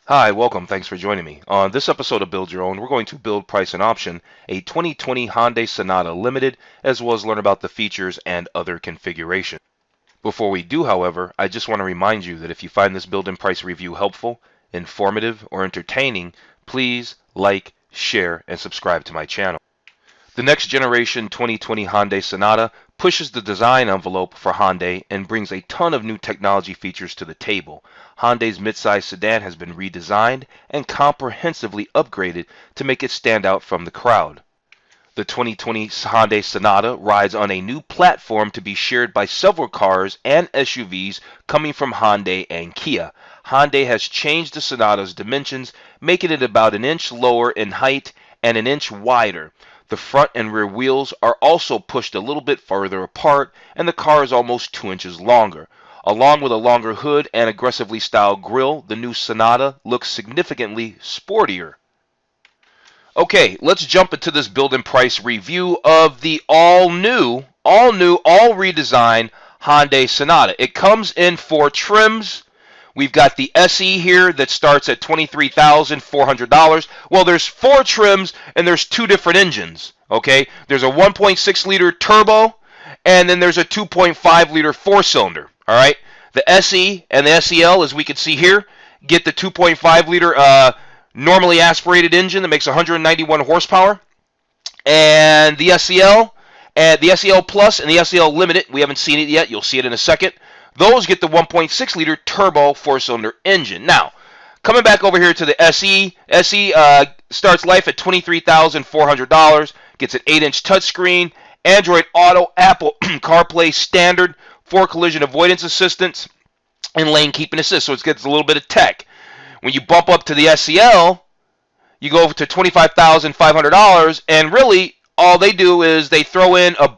Hi, welcome. Thanks for joining me. On this episode of Build Your Own, we're going to build, price, and option a 2020 Hyundai Sonata Limited, as well as learn about the features and other configurations. Before we do, however, I just want to remind you that if you find this build and price review helpful, informative, or entertaining, please like, share, and subscribe to my channel. The next generation 2020 Hyundai Sonata pushes the design envelope for Hyundai and brings a ton of new technology features to the table. Hyundai's midsize sedan has been redesigned and comprehensively upgraded to make it stand out from the crowd. The 2020 Hyundai Sonata rides on a new platform to be shared by several cars and SUVs coming from Hyundai and Kia. Hyundai has changed the Sonata's dimensions, making it about an inch lower in height and an inch wider. The front and rear wheels are also pushed a little bit further apart, and the car is almost 2 inches longer. Along with a longer hood and aggressively styled grille, the new Sonata looks significantly sportier. Okay, let's jump into this build and price review of the all redesigned Hyundai Sonata. It comes in 4 trims. We've got the SE here that starts at $23,400. Well, there's 4 trims and there's 2 different engines. Okay, there's a 1.6 liter turbo and then there's a 2.5 liter 4-cylinder. All right, the SE and the SEL, as we can see here, get the 2.5 liter normally aspirated engine that makes 191 horsepower, and the SEL and the SEL Plus and the SEL Limited. We haven't seen it yet. You'll see it in a second. Those get the 1.6 liter turbo 4-cylinder engine. Now, coming back over here to the SE, starts life at $23,400, gets an 8-inch touchscreen, Android Auto, Apple CarPlay standard, 4 collision avoidance assistance, and lane keeping assist, so it gets a little bit of tech. When you bump up to the SEL, you go over to $25,500, and really all they do is they throw in a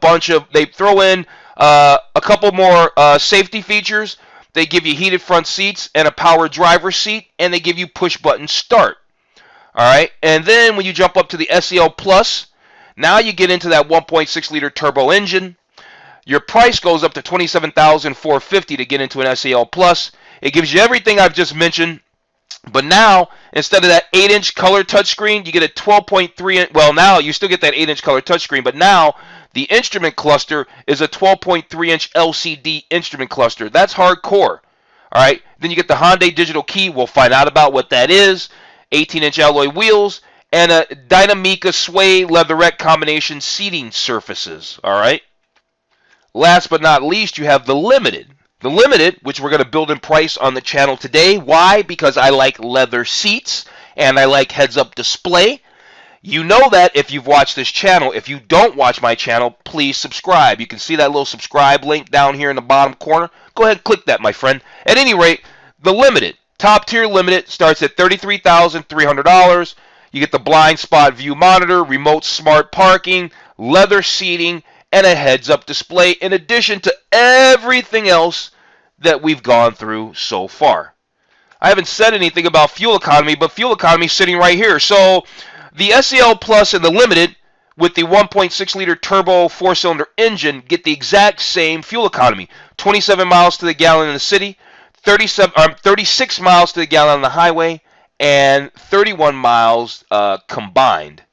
couple more safety features. They give you heated front seats and a power driver's seat, and they give you push button start. All right, and then when you jump up to the SEL Plus, now you get into that 1.6 liter turbo engine. Your price goes up to $27,450 to get into an SEL Plus. It gives you everything I've just mentioned, but now instead of that 8-inch color touchscreen, you get a 12.3 inch. Well, now you still get that 8-inch color touchscreen, but now the instrument cluster is a 12.3 inch LCD instrument cluster. That's hardcore. All right. Then you get the Hyundai digital key. We'll find out about what that is. 18-inch alloy wheels and a Dynamica sway leatherette combination seating surfaces. All right. Last but not least, you have the Limited. The Limited, which we're going to build in price on the channel today. Why? Because I like leather seats and I like heads-up display. You know that if you've watched this channel. If you don't watch my channel, please subscribe. You can see that little subscribe link down here in the bottom corner. Go ahead and click that, my friend. At any rate, the Limited, top-tier Limited, starts at $33,300. You get the blind spot view monitor, remote smart parking, leather seating, and a heads-up display, in addition to everything else that we've gone through so far. I haven't said anything about fuel economy, but fuel economy is sitting right here. So the SEL Plus and the Limited with the 1.6 liter turbo 4-cylinder engine get the exact same fuel economy. 27 miles to the gallon in the city, 36 miles to the gallon on the highway, and 31 miles combined.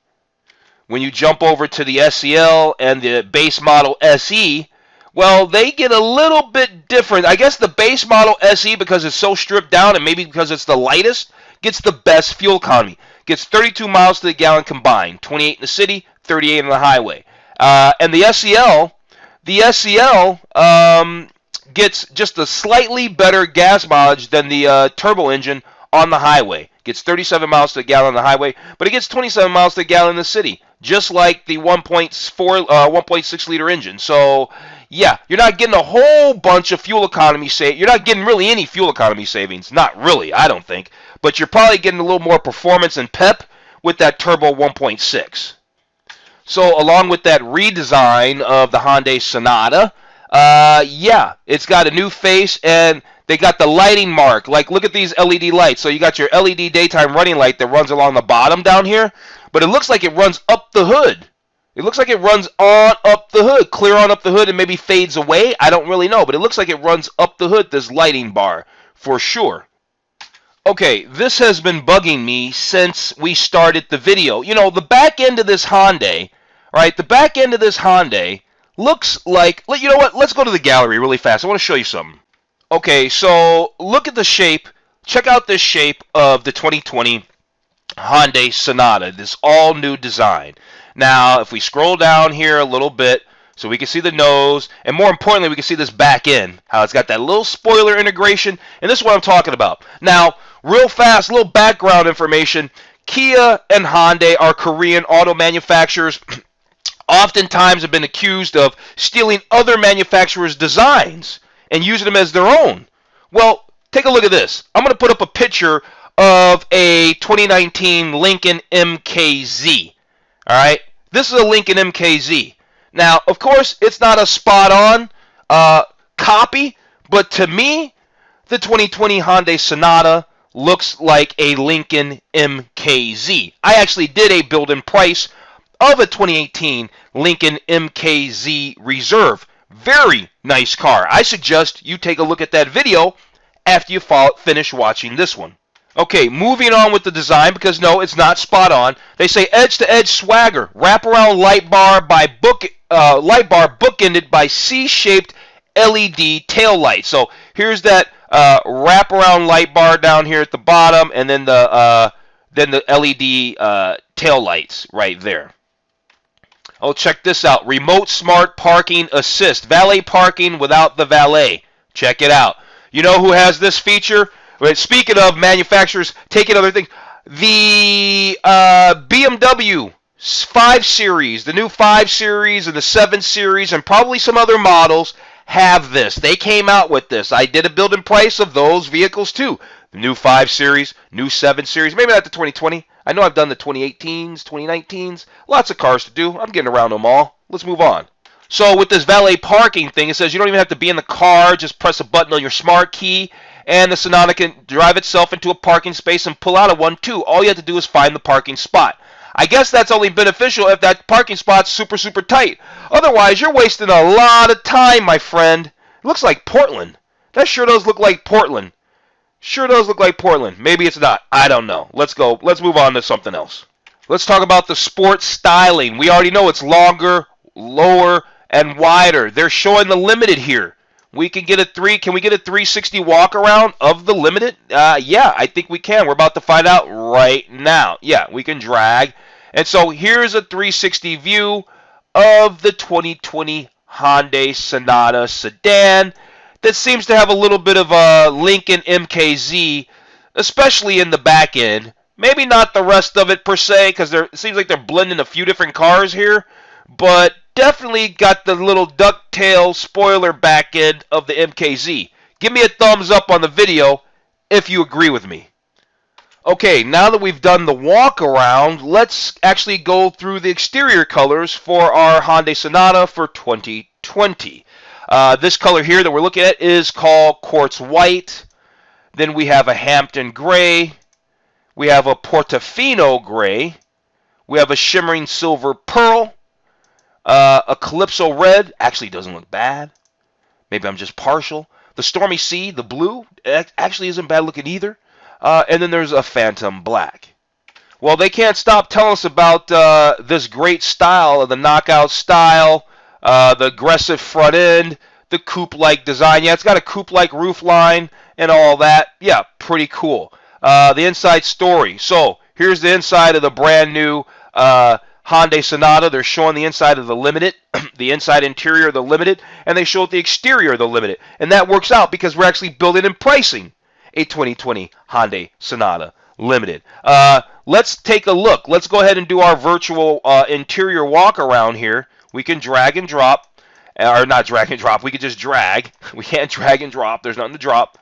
When you jump over to the SEL and the base model SE, well, they get a little bit different. I guess the base model SE, because it's so stripped down and maybe because it's the lightest, gets the best fuel economy. Gets 32 miles to the gallon combined, 28 in the city, 38 on the highway. And the SEL gets just a slightly better gas mileage than the turbo engine on the highway. Gets 37 miles to the gallon on the highway, but it gets 27 miles to the gallon in the city, just like the 1.6 liter engine. So, yeah, you're not getting a whole bunch of fuel economy You're not getting really any fuel economy savings. Not really, I don't think. But you're probably getting a little more performance and pep with that turbo 1.6. So, along with that redesign of the Hyundai Sonata, yeah, it's got a new face and they got the lighting mark. Like, look at these LED lights. So you got your LED daytime running light that runs along the bottom down here, but it looks like it runs up the hood. It looks like it runs on up the hood, clear on up the hood, and maybe fades away. I don't really know, but it looks like it runs up the hood, this lighting bar, for sure. Okay, this has been bugging me since we started the video. You know, the back end of this Hyundai, right? The back end of this Hyundai looks like, you know what? Let's go to the gallery really fast. I want to show you something. Okay, so look at the shape. Check out this shape of the 2020 Hyundai Sonata, this all new design. Now, if we scroll down here a little bit, so we can see the nose, and more importantly, we can see this back end, how it's got that little spoiler integration, and this is what I'm talking about. Now, real fast, little background information. Kia and Hyundai are Korean auto manufacturers. Oftentimes have been accused of stealing other manufacturers' designs and using them as their own. Well, take a look at this. I'm going to put up a picture of a 2019 Lincoln MKZ. All right, this is a Lincoln MKZ. Now, of course, it's not a spot-on copy, but to me, the 2020 Hyundai Sonata looks like a Lincoln MKZ. I actually did a build-in price of a 2018 Lincoln MKZ Reserve. Very nice car. I suggest you take a look at that video after you finish watching this one. Okay, moving on with the design, because no, it's not spot on. They say edge-to-edge swagger, wraparound light bar bookended by C-shaped LED tail light. So here's that wraparound light bar down here at the bottom, and then the LED tail lights right there. Oh, check this out. Remote Smart Parking Assist. Valet parking without the valet. Check it out. You know who has this feature? Speaking of manufacturers taking other things, the BMW 5 Series, the new 5 Series and the 7 Series, and probably some other models have this. They came out with this. I did a build-in price of those vehicles too. The new 5 Series, new 7 Series, maybe not the 2020. I know I've done the 2018s, 2019s. Lots of cars to do. I'm getting around them all. Let's move on. So with this valet parking thing, it says you don't even have to be in the car. Just press a button on your smart key, and the Sonata can drive itself into a parking space and pull out of one too. All you have to do is find the parking spot. I guess that's only beneficial if that parking spot's super, super tight. Otherwise, you're wasting a lot of time, my friend. It looks like Portland. That sure does look like Portland. Sure does look like Portland. Maybe it's not. I don't know. Let's go. Let's move on to something else. Let's talk about the sport styling. We already know it's longer, lower, and wider. They're showing the Limited here. We can get a Can we get a 360 walk around of the Limited? Yeah, I think we can. We're about to find out right now. Yeah, we can drag. And so here's a 360 view of the 2020 Hyundai Sonata sedan that seems to have a little bit of a Lincoln MKZ, especially in the back end. Maybe not the rest of it per se, because it seems like they're blending a few different cars here, but definitely got the little ducktail spoiler back end of the MKZ. Give me a thumbs up on the video if you agree with me. Okay, now that we've done the walk around, let's actually go through the exterior colors for our Hyundai Sonata for 2020. This color here that we're looking at is called Quartz White. Then we have a Hampton Gray. We have a Portofino Gray. We have a Shimmering Silver Pearl. A Calypso Red. Actually doesn't look bad. Maybe I'm just partial. The Stormy Sea, the blue, actually isn't bad looking either. And then there's a Phantom Black. Well, they can't stop telling us about this great style, the knockout style, the aggressive front end, the coupe-like design. Yeah, it's got a coupe-like roof line and all that. Yeah, pretty cool. The inside story. So here's the inside of the brand new Hyundai Sonata. They're showing the inside of the Limited, the inside interior of the Limited, and they show the exterior of the Limited. And that works out because we're actually building and pricing a 2020 Hyundai Sonata Limited. Let's take a look. Let's go ahead and do our virtual interior walk around here. We can drag and drop, or not drag and drop. We can just drag. We can't drag and drop. There's nothing to drop.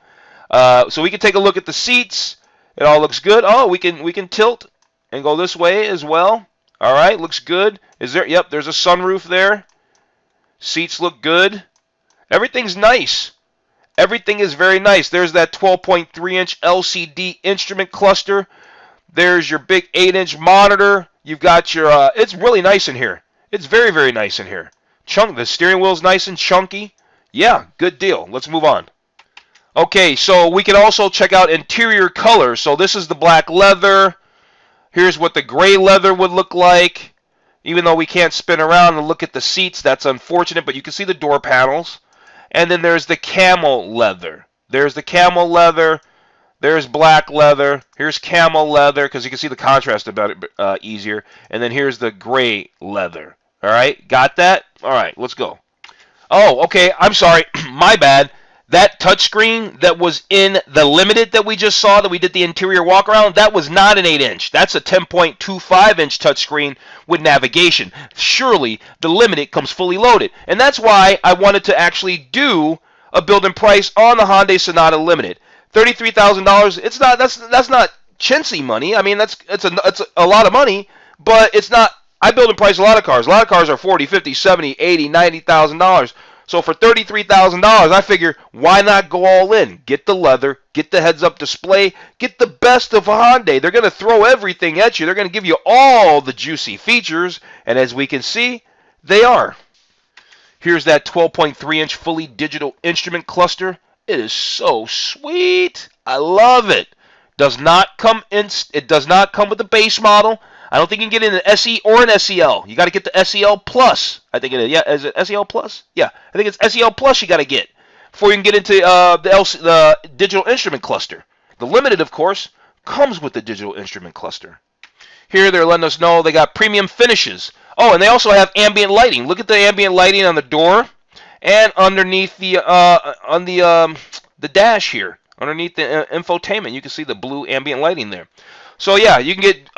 So we can take a look at the seats. It all looks good. Oh, we can tilt and go this way as well. All right, looks good. Is there? Yep, there's a sunroof there. Seats look good. Everything's nice. Everything is very nice. There's that 12.3-inch LCD instrument cluster. There's your big 8-inch monitor. You've got your, it's really nice in here. It's very, very nice in here. The steering wheel's nice and chunky. Yeah, good deal. Let's move on. Okay, so we can also check out interior colors. So this is the black leather. Here's what the gray leather would look like. Even though we can't spin around and look at the seats, that's unfortunate, but you can see the door panels. And then there's the camel leather. There's the camel leather. There's black leather. Here's camel leather, because you can see the contrast about it easier. And then here's the gray leather. All right, got that? All right, let's go. Oh, okay, I'm sorry. My bad. That touchscreen that was in the Limited that we just saw, that we did the interior walk around, that was not an 8-inch. That's a 10.25-inch touchscreen with navigation. Surely the Limited comes fully loaded. And that's why I wanted to actually do a build-in price on the Hyundai Sonata Limited. $33,000. It's not. That's not chintzy money. I mean, it's a lot of money, but it's not. I build and price a lot of cars. A lot of cars are 40, 50, 70, 80, $90,000. So for $33,000, I figure, why not go all in? Get the leather, get the heads-up display, get the best of Hyundai. They're going to throw everything at you. They're going to give you all the juicy features, and as we can see, they are. Here's that 12.3-inch fully digital instrument cluster. It is so sweet. I love it. It does not come with the base model. I don't think you can get in an SE or an SEL. You got to get the SEL Plus. I think it is. Yeah, is it SEL Plus? Yeah, I think it's SEL Plus you got to get before you can get into the digital instrument cluster. The Limited, of course, comes with the digital instrument cluster. Here they're letting us know they got premium finishes. Oh, and they also have ambient lighting. Look at the ambient lighting on the door and underneath the dash here. Underneath the infotainment, you can see the blue ambient lighting there. So yeah, you can get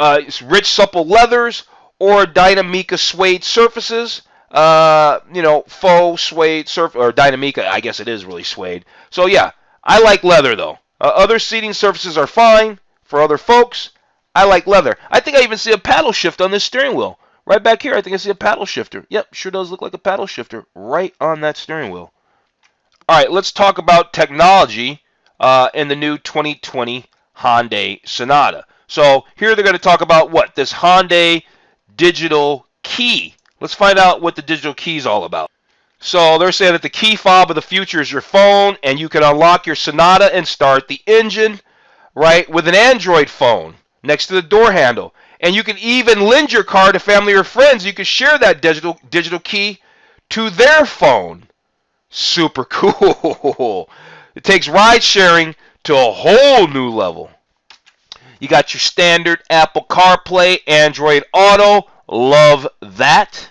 rich supple leathers or Dynamica suede surfaces. Faux suede surface, or Dynamica, I guess it is really suede. So yeah, I like leather though. Other seating surfaces are fine for other folks. I like leather. I think I even see a paddle shift on this steering wheel. Right back here, I think I see a paddle shifter. Yep, sure does look like a paddle shifter right on that steering wheel. All right, let's talk about technology in the new 2020 Hyundai Sonata. So here they're going to talk about what? This Hyundai digital key. Let's find out what the digital key is all about. So they're saying that the key fob of the future is your phone, and you can unlock your Sonata and start the engine, right, with an Android phone next to the door handle. And you can even lend your car to family or friends. You can share that digital key to their phone. Super cool. It takes ride sharing to a whole new level. You got your standard Apple CarPlay, Android Auto. Love that.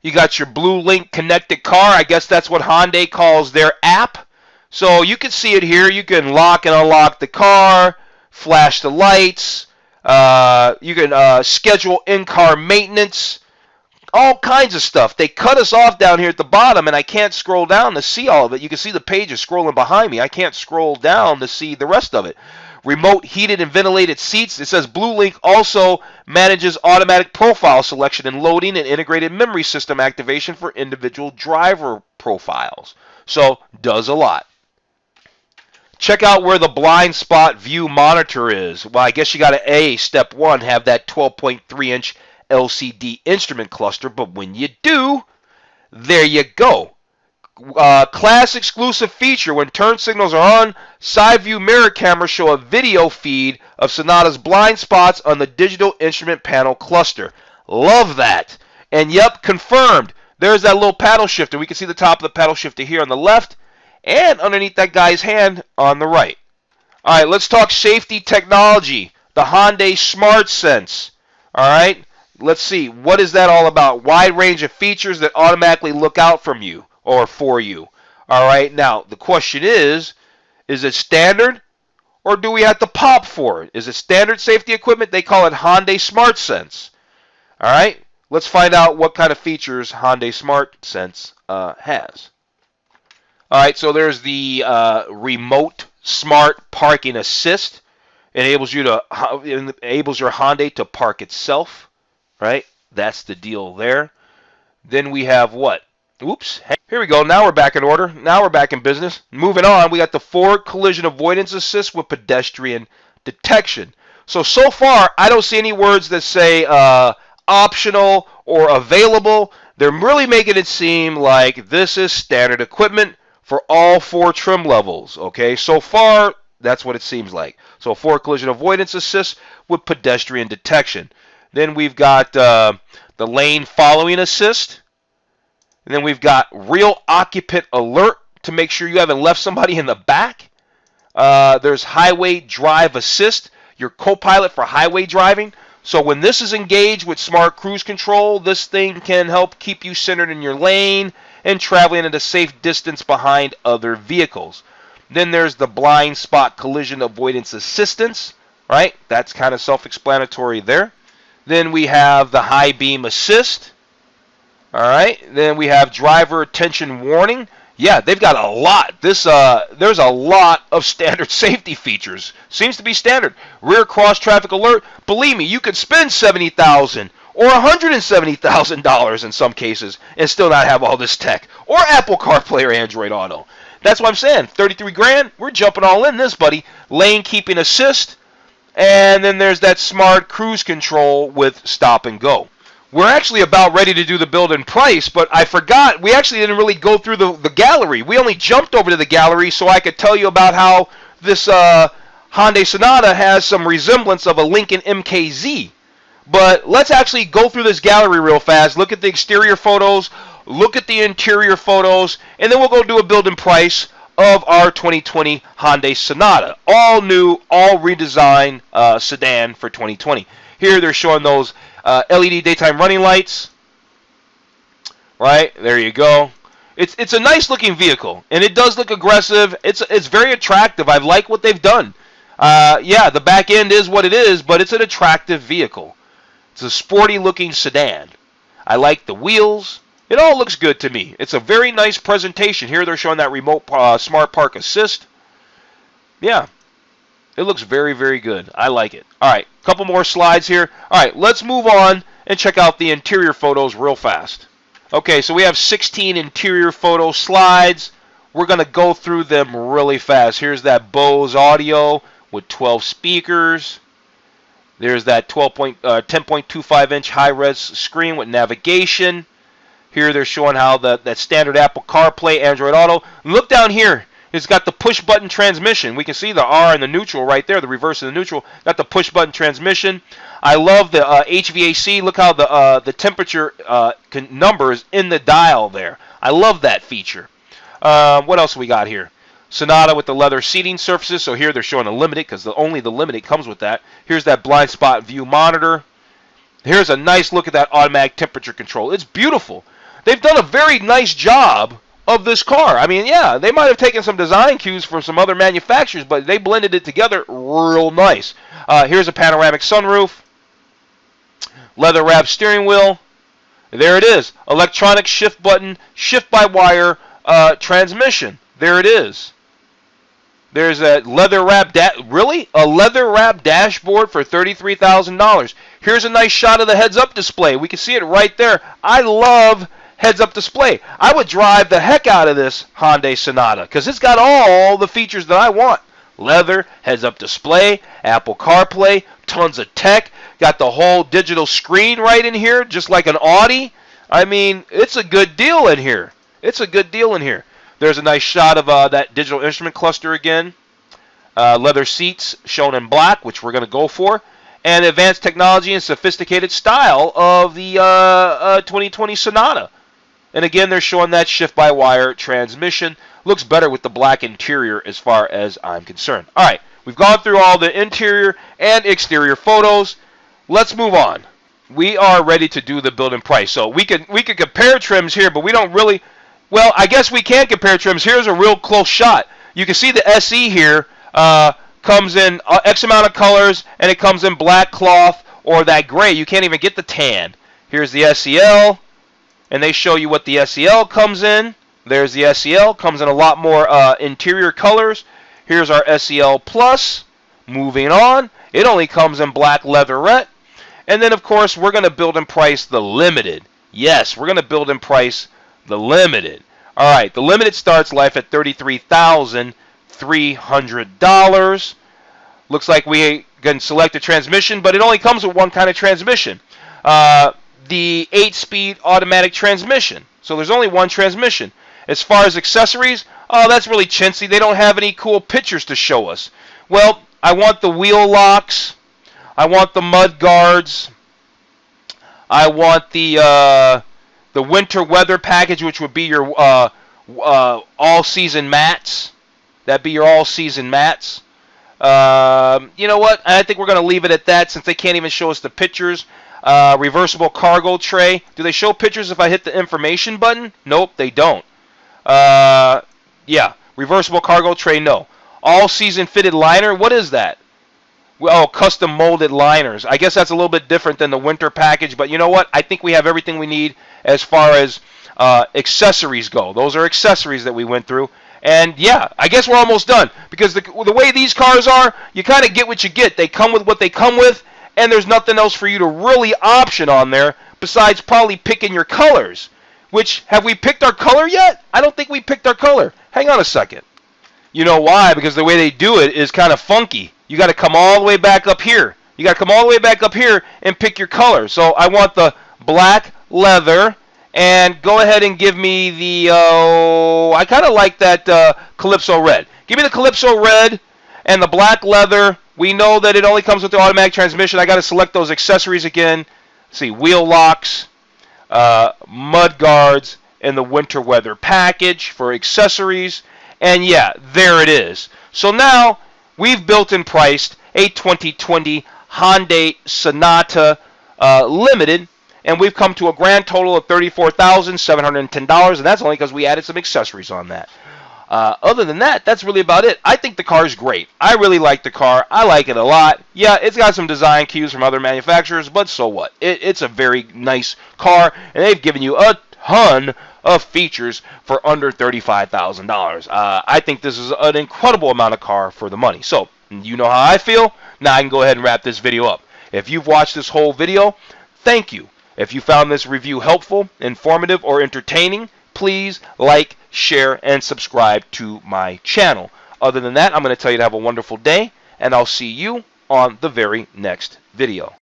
You got your Blue Link connected car. I guess that's what Hyundai calls their app. So you can see it here. You can lock and unlock the car, flash the lights. You can schedule in-car maintenance. All kinds of stuff. They cut us off down here at the bottom, and I can't scroll down to see all of it. You can see the pages scrolling behind me. I can't scroll down to see the rest of it. Remote heated and ventilated seats. It says Blue Link also manages automatic profile selection and loading and integrated memory system activation for individual driver profiles. So, does a lot. Check out where the blind spot view monitor is. Well, I guess you got to step one, have that 12.3-inch LCD instrument cluster, but when you do, there you go. Class exclusive feature: when turn signals are on, side view mirror cameras show a video feed of Sonata's blind spots on the digital instrument panel cluster. Love that. And yep, confirmed. There's that little paddle shifter. We can see the top of the paddle shifter here on the left and underneath that guy's hand on the right. All right, let's talk safety technology. The Hyundai Smart Sense. All right, let's see. What is that all about? Wide range of features that automatically look out from you or for you. All right, now the question is it standard or do we have to pop for it? Is it standard safety equipment? They call it Hyundai Smart Sense. All right, let's find out what kind of features Hyundai Smart Sense has. All right, so there's the remote smart parking assist. Enables your Hyundai to park itself. Right, that's the deal there. Then we have what? Oops. Here we go. Now we're back in order. Now we're back in business. Moving on, we got the forward collision avoidance assist with pedestrian detection. So far, I don't see any words that say optional or available. They're really making it seem like this is standard equipment for all 4 trim levels. Okay, so far that's what it seems like. So 4 collision avoidance assist with pedestrian detection. Then we've got the lane following assist. And then we've got real occupant alert to make sure you haven't left somebody in the back. There's highway drive assist, your co-pilot for highway driving. So when this is engaged with smart cruise control, this thing can help keep you centered in your lane and traveling at a safe distance behind other vehicles. Then there's the blind spot collision avoidance assistance, right? That's kind of self-explanatory there. Then we have the high beam assist. All right. Then we have driver attention warning. Yeah, they've got a lot. There's a lot of standard safety features. Seems to be standard. Rear cross traffic alert. Believe me, you could spend $70,000 or $170,000 in some cases and still not have all this tech. Or Apple CarPlay or Android Auto. That's what I'm saying. 33 grand. We're jumping all in this, buddy. Lane keeping assist. And then there's that smart cruise control with stop and go. We're actually about ready to do the build and price, but I forgot. We actually didn't really go through the gallery. We only jumped over to the gallery so I could tell you about how this Hyundai Sonata has some resemblance of a Lincoln MKZ. But let's actually go through this gallery real fast. Look at the exterior photos. Look at the interior photos. And then we'll go do a build and price of our 2020 Hyundai Sonata. All new, all redesigned sedan for 2020. Here they're showing those LED daytime running lights. Right, there you go. It's a nice looking vehicle, and it does look aggressive. It's very attractive. I like what they've done. Yeah, the back end is what it is, but it's an attractive vehicle. It's a sporty looking sedan. I like the wheels. It all looks good to me. It's a very nice presentation. Here they're showing that remote smart park assist. Yeah. It looks very, very good. I like it. All right, a couple more slides here. All right, let's move on and check out the interior photos real fast. Okay, so we have 16 interior photo slides. We're going to go through them really fast. Here's that Bose audio with 12 speakers. There's that 10.25-inch high-res screen with navigation. Here they're showing how that standard Apple CarPlay, Android Auto. Look down here. It's got the push-button transmission. We can see the R and the neutral right there, the reverse and the neutral. Got the push-button transmission. I love the HVAC. Look how the temperature numbers in the dial there. I love that feature. What else we got here? Sonata with the leather seating surfaces. So here they're showing the limited because only the limited comes with that. Here's that blind spot view monitor. Here's a nice look at that automatic temperature control. It's beautiful. They've done a very nice job of this car. I mean, yeah, they might have taken some design cues from some other manufacturers, but they blended it together real nice. Here's a panoramic sunroof, leather wrapped steering wheel. There it is. Electronic shift button, shift-by-wire transmission. There it is. There's a leather wrapped a leather wrapped dashboard for $33,000. Here's a nice shot of the heads-up display. We can see it right there. I love heads-up display. I would drive the heck out of this Hyundai Sonata because it's got all the features that I want. Leather, heads-up display, Apple CarPlay, tons of tech. Got the whole digital screen right in here, just like an Audi. I mean, it's a good deal in here. It's a good deal in here. There's a nice shot of that digital instrument cluster again. Leather seats shown in black, which we're going to go for. And advanced technology and sophisticated style of the 2020 Sonata. And again, they're showing that shift-by-wire transmission. Looks better with the black interior as far as I'm concerned. All right, we've gone through all the interior and exterior photos. Let's move on. We are ready to do the build and price. So we could compare trims here, but we don't really. Well, I guess we can compare trims. Here's a real close shot. You can see the SE here comes in X amount of colors, and it comes in black cloth or that gray. You can't even get the tan. Here's the SEL. And they show you what the SEL comes in. There's the SEL. Comes in a lot more interior colors. Here's our SEL Plus. Moving on. It only comes in black leatherette. And then, of course, we're going to build and price the Limited. Yes, we're going to build and price the Limited. All right, the Limited starts life at $33,300. Looks like we can select a transmission, but it only comes with one kind of transmission. The 8-speed automatic transmission. So there's only one transmission. As far as accessories, oh, that's really chintzy. They don't have any cool pictures to show us. Well, I want the wheel locks. I want the mud guards. I want the winter weather package, which would be your all-season mats. That'd be your all-season mats. You know what? I think we're going to leave it at that since they can't even show us the pictures. Reversible cargo tray. Do they show pictures if I hit the information button? Nope, they don't. Yeah, reversible cargo tray, no. All-season fitted liner, what is that? Oh, custom molded liners. I guess that's a little bit different than the winter package, but you know what? I think we have everything we need as far as accessories go. Those are accessories that we went through. And yeah, I guess we're almost done because the way these cars are, you kind of get what you get. They come with what they come with, and there's nothing else for you to really option on there besides probably picking your colors. Which, have we picked our color yet? I don't think we picked our color. Hang on a second. You know why? Because the way they do it is kind of funky. You got to come all the way back up here. You got to come all the way back up here and pick your color. So I want the black leather, and go ahead and give me the, I kind of like that Calypso red. Give me the Calypso red and the black leather. We know that it only comes with the automatic transmission. I got to select those accessories again. Let's see, wheel locks, mud guards, and the winter weather package for accessories. And yeah, there it is. So now we've built and priced a 2020 Hyundai Sonata Limited, and we've come to a grand total of $34,710, and that's only because we added some accessories on that. Other than that, that's really about it. I think the car is great. I really like the car. I like it a lot. Yeah, it's got some design cues from other manufacturers, but so what? It's a very nice car, and they've given you a ton of features for under $35,000. I think this is an incredible amount of car for the money. So, you know how I feel? Now I can go ahead and wrap this video up. If you've watched this whole video, thank you. If you found this review helpful, informative, or entertaining, please like, share, and subscribe to my channel. Other than that, I'm going to tell you to have a wonderful day, and I'll see you on the very next video.